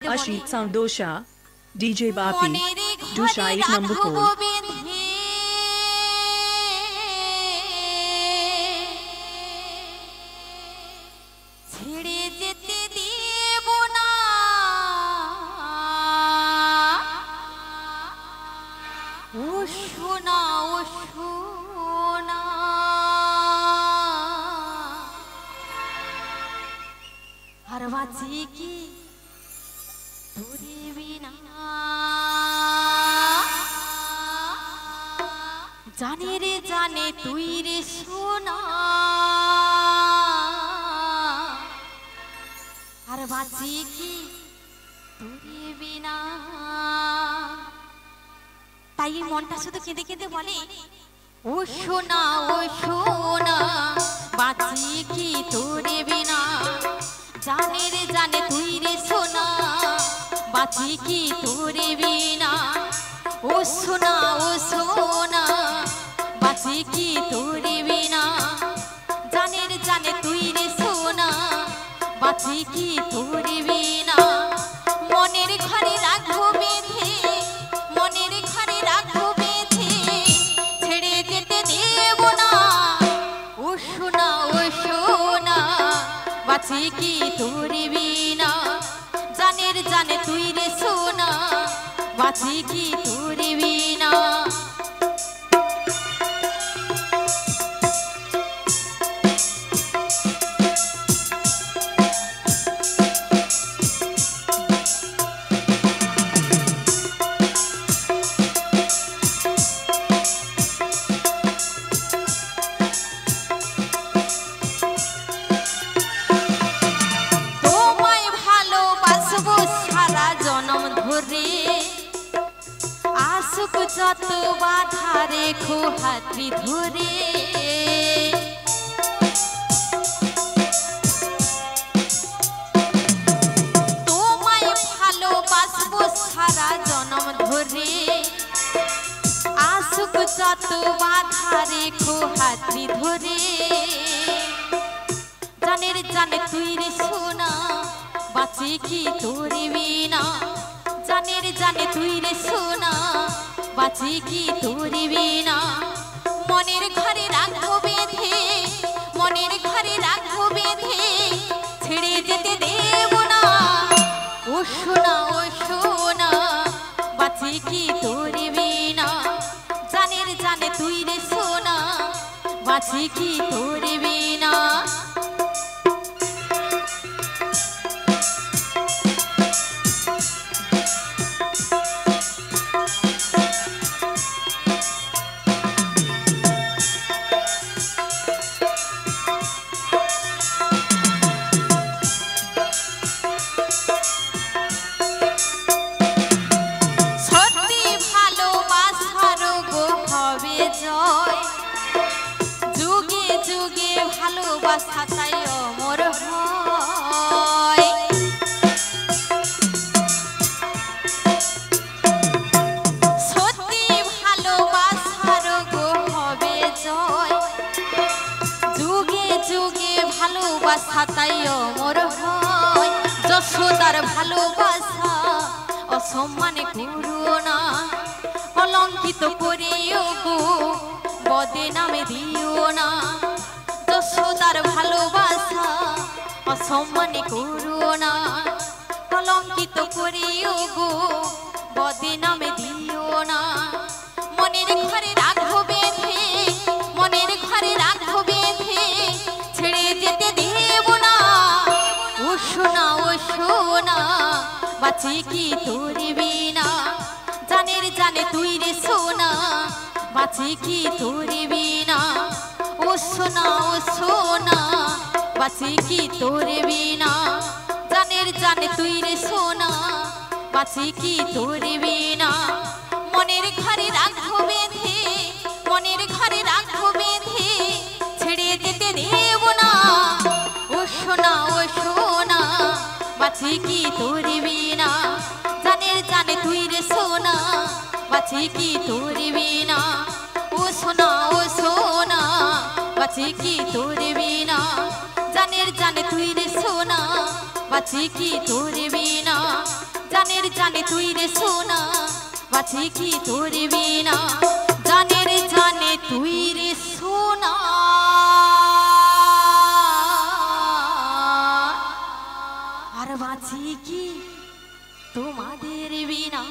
Ashit Soundosha, DJ Bapi, Dusha 8 number 4. जाने रे जाने तुई रे सोना हर बाजी की तुरी बिना ताई मनटा शुधु केंदे केंदे बोले ओ सोना बाजी की तुरी बिना जाने रे जाने तुई रे सोना बाजी की तुरी बिना ओ सोना बाजी की तुरी बिना जाने रे जाने तुई रे सोना बाजी की तुरी बिना मनेर घरे राखबो बेधे मनेर घरे राखबो बेधे छेड़े जेते देब ना ओ सोना बाजी की तुरी बिना जाने रे जाने तुई रे सोना बाजी की तुरी बिना যত বাধা রেখো হাতড়ি ধরে তোমায় ভালোবাসবো সারা জনম ধরে আসুক যত বাধা রেখো হাতড়ি ধরে জানে রে জানে তুই রে সোনা বাঁচি কি তোরে বিনা জানে রে জানে তুই রে সোনা बाजी की तुरी बिना मनेर घरे राखबो बेधे मनेर घरे राखबो बेधे छेड़े जेते देब ना ओ सोना बाजी की तुरी बिना जाने रे जाने तुई रे सोना बाजी की तुरी बिना ভালোবাসাটাই অমর হয় সত্যি ভালোবাসার গো হবে জয় যুগে যুগে ভালোবাসাটাই অমর হয় যশোদার ভালোবাসা অসম্মান করো না কলঙ্কিত করিও গো বদনামে দিও না যশোদার ভালোবাসা অসম্মান করো না কলঙ্কিত করিও গো বদনামে দিও না মনের ঘরে রাখবো বেঁধে মনের ঘরে রাখবো বেঁধে ছেড়ে যেতে দেব না ও সোনা বাঁচি কি তোরে বিনা জানে রে জানে তুই রে সোনা বাঁচি কি তোরে বিনা ओ सोना बाँची की तोरे बिना जाने रे जाने तुई रे सोना बाँची की तोरे बिना मनेर घरे राखबो बेधे मनेर घरे राखबो बेधे छेड़े जेते देब ना ओ सोना बाँची की तोरे बिना जाने रे जाने तुई रे सोना बाँची की तोरे बिना ओ सोना बाँची की तोरे बिना जाने रे जाने तुई रे सोना बाँची की तोरे बिना জানের জানে তুই রে সোনা বাঁচি কি তোর বিনা জানের জানে তুই রে সোনা আর বাঁচি কি তোমাদের বিনা